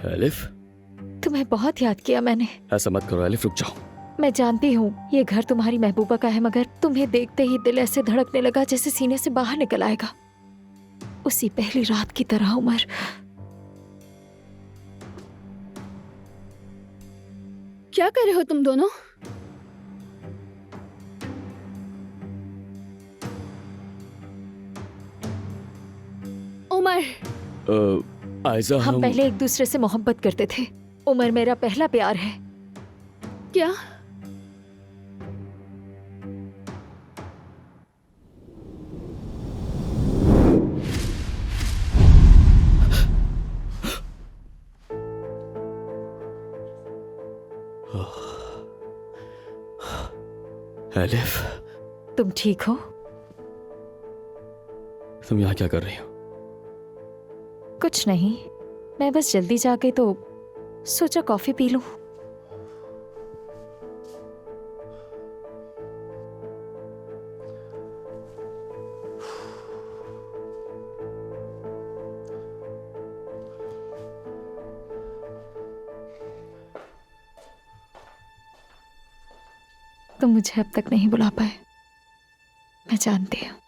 Elif, तुम्हें बहुत याद किया मैंने। ऐसा मत करो एलिफ, रुक जाओ। मैं जानती हूँ ये घर तुम्हारी महबूबा का है, मगर तुम्हें देखते ही दिल ऐसे धड़कने लगा जैसे सीने से बाहर निकल आएगा, उसी पहली रात की तरह। उमर, क्या कर रहे हो तुम दोनों? उमर, आयजा, हम पहले एक दूसरे से मोहब्बत करते थे। उमर मेरा पहला प्यार है। क्या? एलिफ, तुम ठीक हो? तुम यहाँ क्या कर रही हो? कुछ नहीं, मैं बस जल्दी जाके तो सोचा कॉफी पी लूं। तुम मुझे अब तक नहीं बुला पाए, मैं जानती हूँ।